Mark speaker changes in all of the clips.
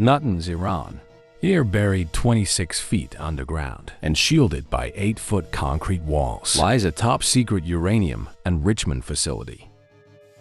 Speaker 1: Natanz, Iran. Here, buried 26 feet underground and shielded by 8-foot concrete walls, lies a top-secret uranium enrichment facility.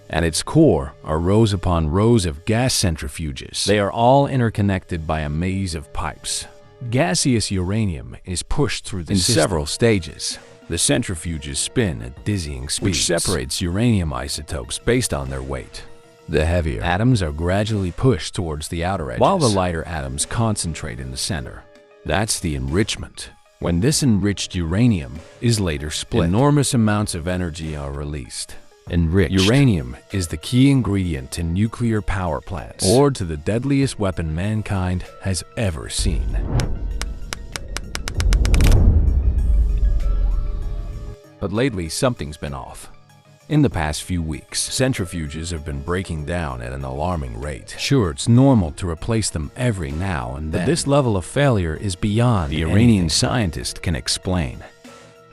Speaker 1: At its core are rows upon rows of gas centrifuges. They are all interconnected by a maze of pipes. Gaseous uranium is pushed through the system in several stages. The centrifuges spin at dizzying speeds, which separates uranium isotopes based on their weight. The heavier atoms are gradually pushed towards the outer edges, while the lighter atoms concentrate in the center. That's the enrichment. When this enriched uranium is later split, enormous amounts of energy are released. Enriched uranium is the key ingredient to nuclear power plants, or to the deadliest weapon mankind has ever seen. But lately, something's been off. In the past few weeks, centrifuges have been breaking down at an alarming rate. Sure, it's normal to replace them every now and then, but this level of failure is beyond the Iranian scientist can explain.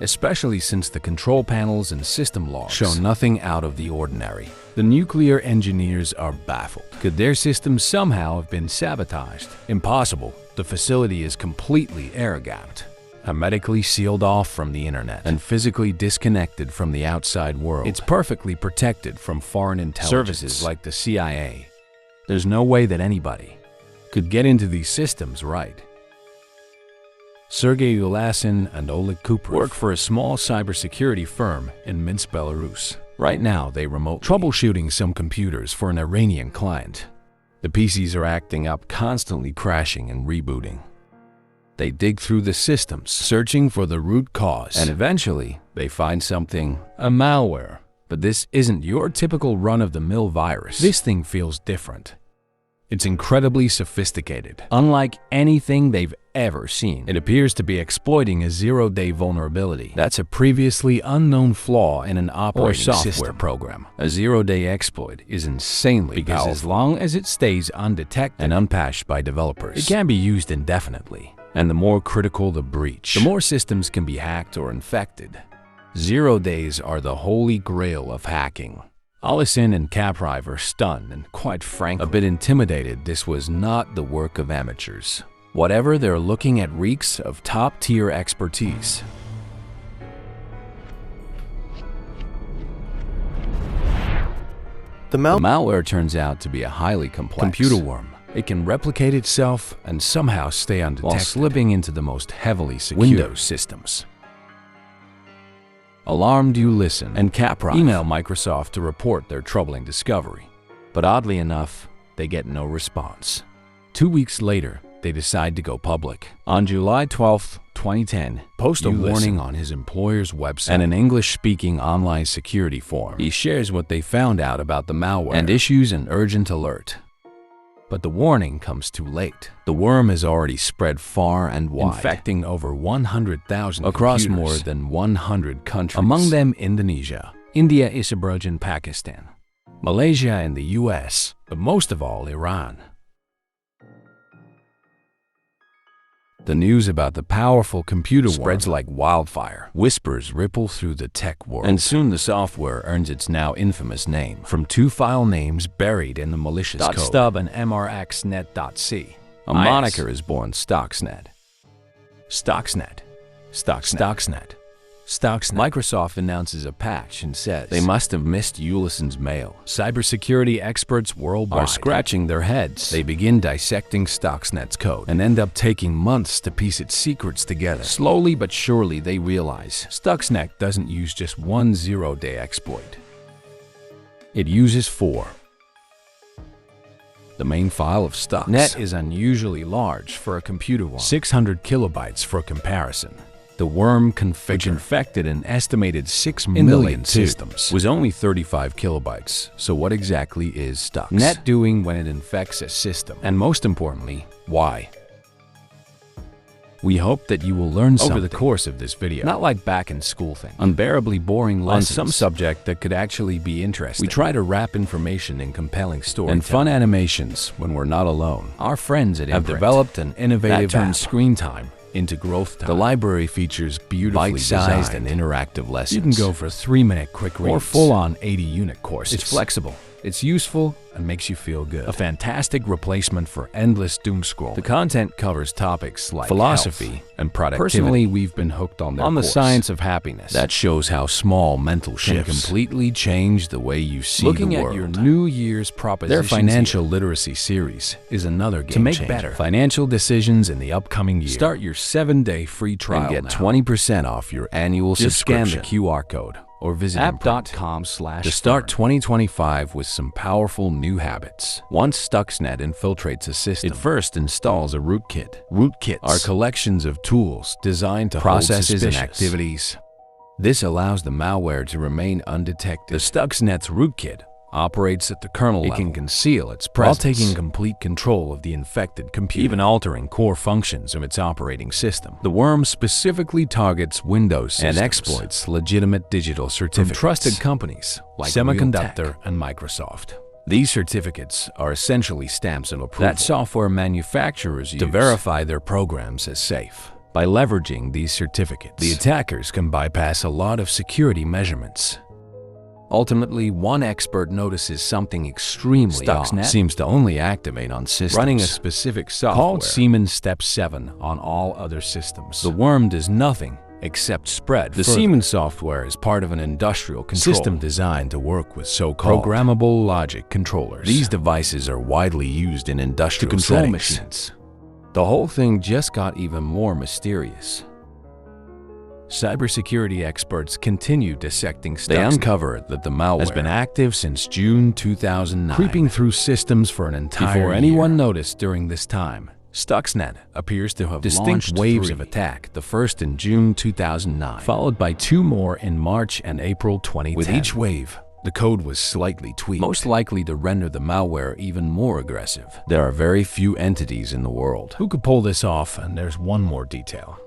Speaker 1: Especially since the control panels and system logs show nothing out of the ordinary. The nuclear engineers are baffled. Could their system somehow have been sabotaged? Impossible. The facility is completely air-gapped, hermetically sealed off from the internet, and physically disconnected from the outside world. It's perfectly protected from foreign intelligence services like the CIA. There's no way that anybody could get into these systems, right? Sergey Ulasin and Oleg Kuprov work for a small cybersecurity firm in Minsk, Belarus. Right now, they remote troubleshooting some computers for an Iranian client. The PCs are acting up, constantly crashing and rebooting. They dig through the systems, searching for the root cause, and eventually they find something, a malware. But this isn't your typical run-of-the-mill virus. This thing feels different. It's incredibly sophisticated, unlike anything they've ever seen. It appears to be exploiting a zero-day vulnerability. That's a previously unknown flaw in an operating software program. A zero-day exploit is insanely powerful, because as long as it stays undetected and unpatched by developers, it can be used indefinitely. And the more critical the breach, the more systems can be hacked or infected. 0 days are the holy grail of hacking. Ulasin and Kuprov are stunned and, quite frankly, a bit intimidated. This was not the work of amateurs. Whatever they're looking at reeks of top-tier expertise. The malware turns out to be a highly complex computer worm. It can replicate itself and somehow stay undetected while slipping into the most heavily secured Windows systems. Alarmed, Ulasin and Kuprov email Microsoft to report their troubling discovery. But oddly enough, they get no response. 2 weeks later, they decide to go public. On July 12, 2010, post a warning on his employer's website and an English-speaking online security forum. He shares what they found out about the malware and issues an urgent alert. But the warning comes too late. The worm has already spread far and wide, infecting over 100,000 across more than 100 countries, among them Indonesia, India, Azerbaijan, Pakistan, Malaysia, and the US, but most of all Iran. The news about the powerful computer spreads like wildfire. Whispers ripple through the tech world, and soon the software earns its now infamous name from two file names buried in the malicious code. .stub and mrxnet.c. A moniker is born: Stuxnet. Stuxnet. Stuxnet. Microsoft announces a patch and says they must have missed Ulasin's mail. Cybersecurity experts worldwide are scratching their heads. They begin dissecting Stuxnet's code and end up taking months to piece its secrets together. Slowly but surely, they realize Stuxnet doesn't use just one zero-day exploit. It uses 4. The main file of Stuxnet is unusually large for a computer worm, 600 kilobytes for comparison. The worm configured, which infected an estimated 6 million systems, was only 35 kilobytes. So what exactly is Stuxnet doing when it infects a system? And most importantly, why? We hope that you will learn something over the course of this video. Not like back in school thing, unbearably boring lessons on some subject that could actually be interesting. We try to wrap information in compelling stories and fun animations when we're not alone. Our friends at have developed an innovative app screen time into growth time. The library features beautifully bite-sized and interactive lessons. You can go for 3-minute quick reads or full-on 80-unit courses. It's flexible, It's useful and makes you feel good. A fantastic replacement for endless doom scroll. The content covers topics like philosophy
Speaker 2: health
Speaker 1: and productivity.
Speaker 2: Personally, we've been hooked on their
Speaker 1: the
Speaker 2: course.
Speaker 1: science of happiness. That shows how small mental shifts
Speaker 2: can
Speaker 1: completely change the way you see
Speaker 2: Looking
Speaker 1: the
Speaker 2: at
Speaker 1: world.
Speaker 2: your
Speaker 1: New Year's propositions. Their financial literacy series is another game
Speaker 2: To make
Speaker 1: changer.
Speaker 2: better
Speaker 1: Financial decisions in the upcoming year. Start your 7-day free trial and get
Speaker 2: now.
Speaker 1: 20% off your annual
Speaker 2: Just
Speaker 1: subscription.
Speaker 2: scan the
Speaker 1: QR code or visit
Speaker 2: app.com/firm
Speaker 1: to start 2025 with some powerful new habits. Once Stuxnet infiltrates a system, it first installs a rootkit. Rootkits are collections of tools designed to processes and activities. This allows the malware to remain undetected. The Stuxnet's rootkit operates at the kernel level. It can conceal its presence while taking complete control of the infected computer, even altering core functions of its operating system. The worm specifically targets Windows systems and exploits legitimate digital certificates from trusted companies like Semiconductor and Microsoft. These certificates are essentially stamps of approval that software manufacturers use to verify their programs as safe. By leveraging these certificates, the attackers can bypass a lot of security measurements. Ultimately, one expert notices something extremely odd. Seems to only activate on systems running a specific software called Siemens Step 7 on all other systems. The worm does nothing except spread. The Siemens software is part of an industrial control system designed to work with so-called programmable logic controllers. These devices are widely used in industrial control machines. The whole thing just got even more mysterious. Cybersecurity experts continue dissecting Stuxnet. They uncover that the malware has been active since June 2009, creeping through systems for an entire year. Before anyone noticed during this time, Stuxnet appears to have distinct waves of attack, the first in June 2009, followed by 2 more in March and April 2010. With each wave, the code was slightly tweaked, most likely to render the malware even more aggressive. There are very few entities in the world who could pull this off, and there's one more detail.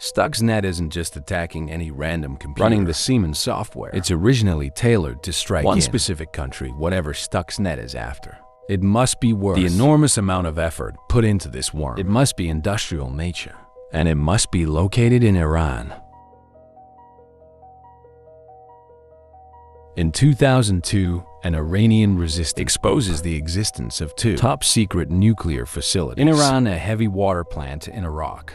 Speaker 1: Stuxnet isn't just attacking any random computer running the Siemens software. It's originally tailored to strike one specific country, whatever Stuxnet is after. It must be worth the enormous amount of effort put into this worm. It must be industrial nature, and it must be located in Iran. In 2002, an Iranian resistance exposes the existence of 2 top-secret nuclear facilities. In Iran, a heavy water plant in Iraq,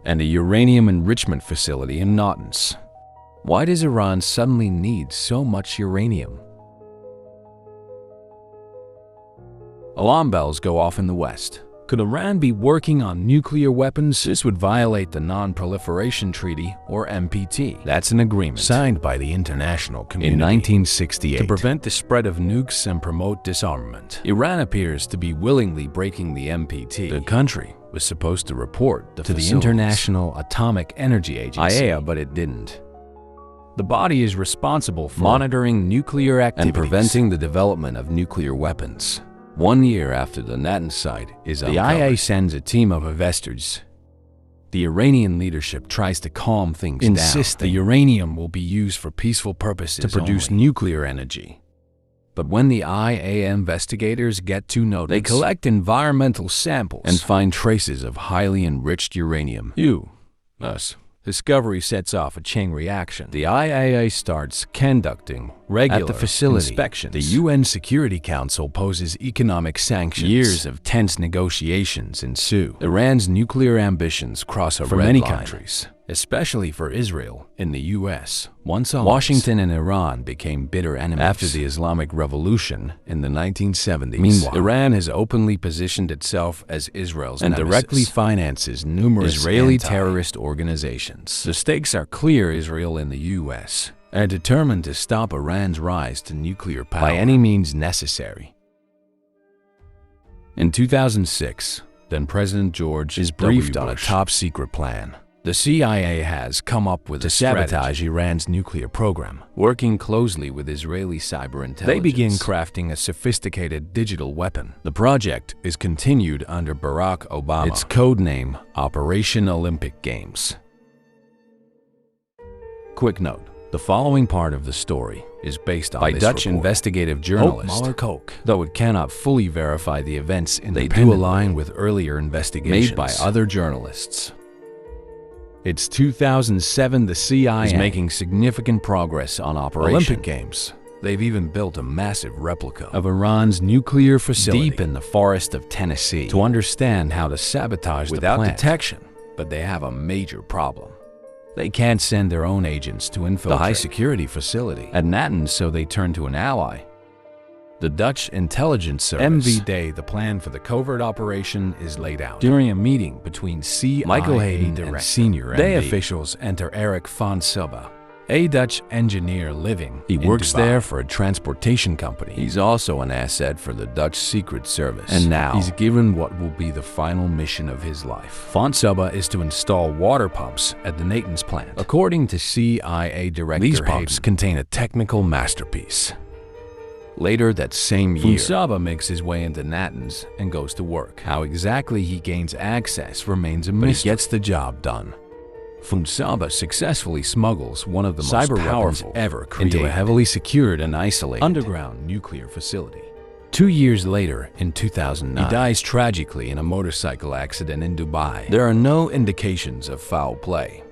Speaker 1: and a uranium enrichment facility in Natanz. Why does Iran suddenly need so much uranium? Alarm bells go off in the West. Could Iran be working on nuclear weapons? This would violate the Non-Proliferation Treaty, or NPT. That's an agreement signed by the international community in 1968 to prevent the spread of nukes and promote disarmament. Iran appears to be willingly breaking the NPT. The country was supposed to report to the International Atomic Energy Agency, IAEA, but it didn't. The body is responsible for monitoring nuclear activities and preventing the development of nuclear weapons. 1 year after the Natanz site is uncovered, the IAEA sends a team of investors. The Iranian leadership tries to calm things down, insisting the uranium will be used for peaceful purposes to produce nuclear energy. But when the IAEA investigators get to know, they collect environmental samples and find traces of highly enriched uranium. Discovery sets off a chain reaction. The IAEA starts conducting regular inspections. The UN Security Council poses economic sanctions. Years of tense negotiations ensue. Iran's nuclear ambitions cross a red line for many countries, especially for Israel in the US. Once Washington and Iran became bitter enemies after the Islamic Revolution in the 1970s. Meanwhile, Iran has openly positioned itself as Israel's nemesis and directly finances numerous Israeli terrorist organizations. The stakes are clear. Israel and the US are determined to stop Iran's rise to nuclear power by any means necessary. In 2006, then President George is briefed on a top-secret plan. The CIA has come up with a sabotage Iran's nuclear program, working closely with Israeli cyber intelligence. They begin crafting a sophisticated digital weapon. The project is continued under Barack Obama. Its codename, Operation Olympic Games. Quick note: the following part of the story is based on by Dutch investigative journalist Koch, though it cannot fully verify the events independently. They do align with earlier investigations made by other journalists. It's 2007. The CIA is making significant progress on Operation Olympic Games. They've even built a massive replica of Iran's nuclear facility deep in the forest of Tennessee to understand how to sabotage without detection. But they have a major problem. They can't send their own agents to infiltrate the high-security facility at Natanz, so they turn to an ally, the Dutch intelligence service. MV-Day, the plan for the covert operation, is laid out. During a meeting between CIA Michael Hayden and senior MV officials enter Eric van Silba, a Dutch engineer living in Dubai. He works there for a transportation company. He's also an asset for the Dutch Secret Service. And now, he's given what will be the final mission of his life. Van Silba is to install water pumps at the Natanz plant. According to CIA Director Hayden, these pumps contain a technical masterpiece. Later that same year, Van Silba makes his way into Natanz and goes to work. How exactly he gains access remains a mystery, but he gets the job done. Van Silba successfully smuggles one of the most powerful ever created into a heavily secured and isolated underground nuclear facility. 2 years later, in 2009, he dies tragically in a motorcycle accident in Dubai. There are no indications of foul play.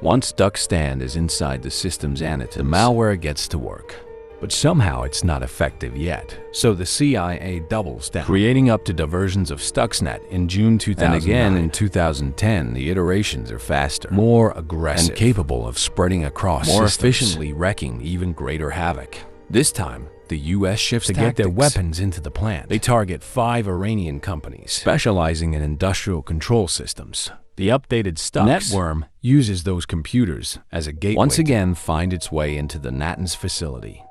Speaker 1: Once Duckstand is inside the system's antigens, the malware gets to work. But somehow it's not effective yet. So the CIA doubles down, creating up to diversions of Stuxnet in June 2009. And again in 2010, the iterations are faster, more aggressive, and capable of spreading across more systems, efficiently wreaking even greater havoc. This time, the U.S. shifts to get their weapons into the plant. They target 5 Iranian companies specializing in industrial control systems. The updated Networm uses those computers as a gateway once again find its way into the Natanz facility.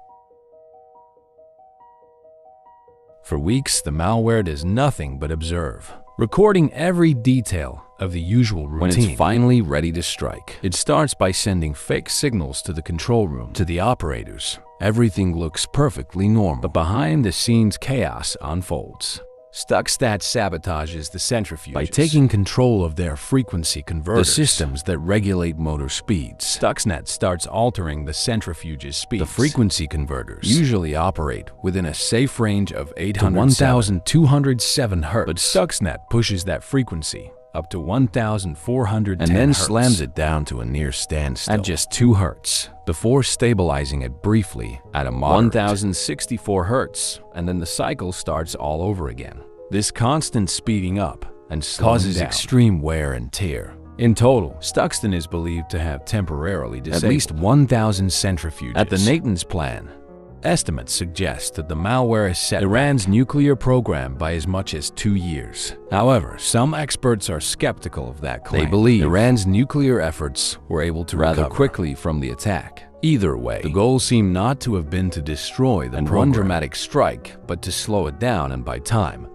Speaker 1: For weeks, the malware does nothing but observe, recording every detail of the usual routine. When it's finally ready to strike, it starts by sending fake signals to the control room. To the operators, everything looks perfectly normal, but behind the scenes chaos unfolds. Stuxnet sabotages the centrifuges by taking control of their frequency converters, the systems that regulate motor speeds. Stuxnet starts altering the centrifuge's speeds. The frequency converters usually operate within a safe range of 800 to 1,207 Hz, but Stuxnet pushes that frequency up to 1,410 and then slams it down to a near standstill at just 2 Hz, before stabilizing it briefly at a moderate 1,064 Hz, and then the cycle starts all over again. This constant speeding up and causes extreme wear and tear. In total, Stuxnet is believed to have temporarily disabled at least 1,000 centrifuges at the Natanz plant. Estimates suggest that the malware has set Iran's nuclear program by as much as 2 years. However, some experts are skeptical of that claim. They believe Iran's nuclear efforts were able to recover rather quickly from the attack. Either way, the goal seemed not to have been to destroy the program in one dramatic strike, but to slow it down and buy time.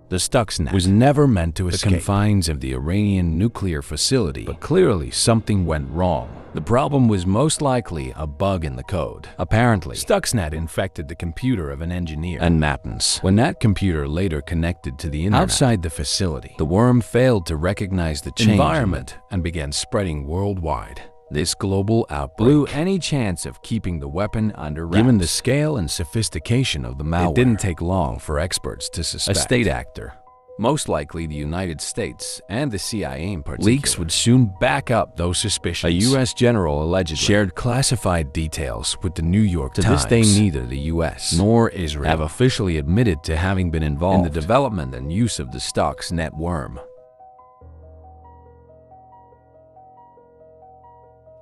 Speaker 1: The Stuxnet was never meant to escape the confines of the Iranian nuclear facility, but clearly something went wrong. The problem was most likely a bug in the code. Apparently, Stuxnet infected the computer of an engineer in Natanz. When that computer later connected to the internet outside the facility, the worm failed to recognize the change environment and began spreading worldwide. This global outbreak blew any chance of keeping the weapon under wraps. Given the scale and sophistication of the malware, it didn't take long for experts to suspect a state actor, most likely the United States and the CIA in particular. Leaks would soon back up those suspicions. A U.S. general allegedly shared classified details with the New York Times. To this day, neither the U.S. nor Israel have officially admitted to having been involved in the development and use of the Stuxnet worm.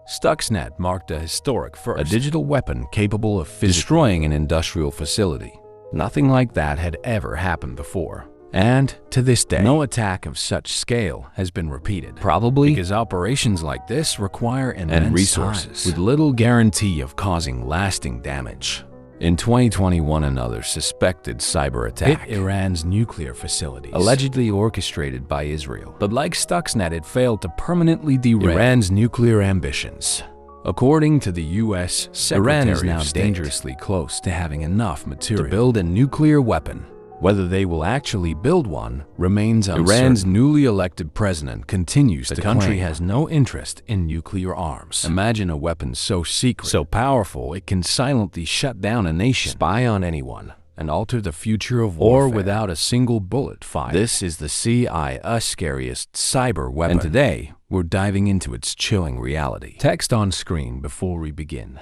Speaker 1: Stuxnet marked a historic first, a digital weapon capable of destroying an industrial facility. Nothing like that had ever happened before. And, to this day, no attack of such scale has been repeated. Probably because operations like this require immense resources, with little guarantee of causing lasting damage. In 2021, another suspected cyber attack hit Iran's nuclear facilities, allegedly orchestrated by Israel. But like Stuxnet, it failed to permanently derail Iran's nuclear ambitions. According to the U.S. Secretary Iran is now dangerously close to having enough material to build a nuclear weapon. Whether they will actually build one remains uncertain. Iran's newly elected president continues to claim the country has no interest in nuclear arms. Imagine a weapon so secret, so powerful, it can silently shut down a nation, spy on anyone, and alter the future of warfare.
Speaker 2: Or without a single bullet fired.
Speaker 1: This is the CIA's scariest cyber weapon, and today we're diving into its chilling reality. Text on screen before we begin.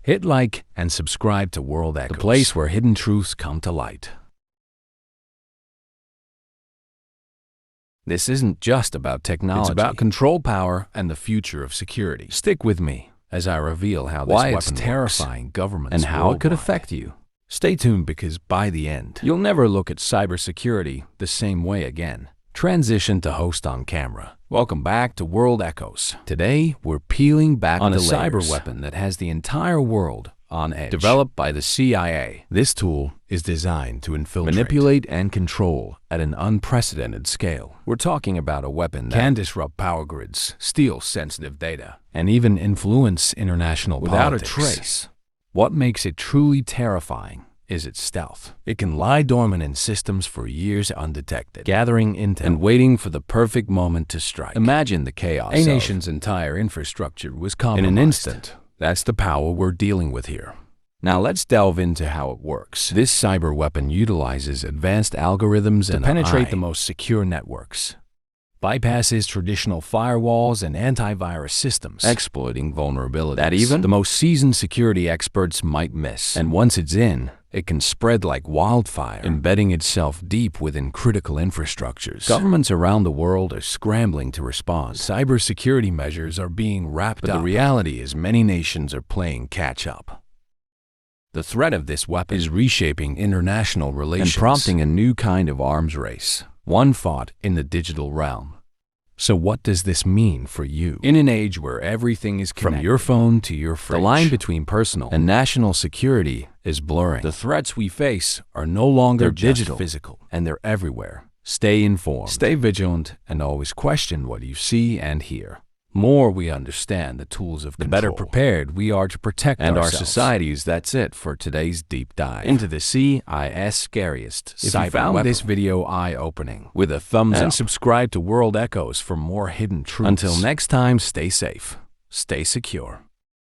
Speaker 1: Hit like and subscribe to World Echoes, the place where hidden truths come to light. This isn't just about technology. It's about control power and the future of security. Stick with me as I reveal how this weapon is terrifying governments
Speaker 2: and how it could affect you.
Speaker 1: Stay tuned, because by the end, you'll never look at cybersecurity the same way again. Transition to host on camera. Welcome back to World Echoes. Today, we're peeling back on a cyber weapon that has the entire world on edge. Developed by the CIA, this tool is designed to infiltrate, manipulate, and control at an unprecedented scale. We're talking about a weapon that can disrupt power grids, steal sensitive data, and even influence international politics without a trace. What makes it truly terrifying is its stealth. It can lie dormant in systems for years undetected, gathering intel and waiting for the perfect moment to strike. Imagine the chaos. A nation's entire infrastructure was compromised in an instant. That's the power we're dealing with here. Now let's delve into how it works. This cyber weapon utilizes advanced algorithms to penetrate the most secure networks, bypasses traditional firewalls and antivirus systems, exploiting vulnerabilities that even the most seasoned security experts might miss. And once it's in, it can spread like wildfire, embedding itself deep within critical infrastructures. Governments around the world are scrambling to respond. Cybersecurity measures are being wrapped up. But the reality is many nations are playing catch-up. The threat of this weapon is reshaping international relations and prompting a new kind of arms race, one fought in the digital realm. So what does this mean for you? In an age where everything is connected, from your phone to your fridge, the line between personal and national security is blurring. The threats we face are no longer digital, physical, and they're everywhere. Stay informed, stay vigilant, and always question what you see and hear. The more we understand the tools of control, the better prepared we are to protect ourselves. Our societies. That's it for today's deep dive into the CIS scariest cyber weapon. If you found this video eye-opening, with a thumbs up, and subscribe to World Echoes for more hidden truths. Until next time, stay safe, stay secure.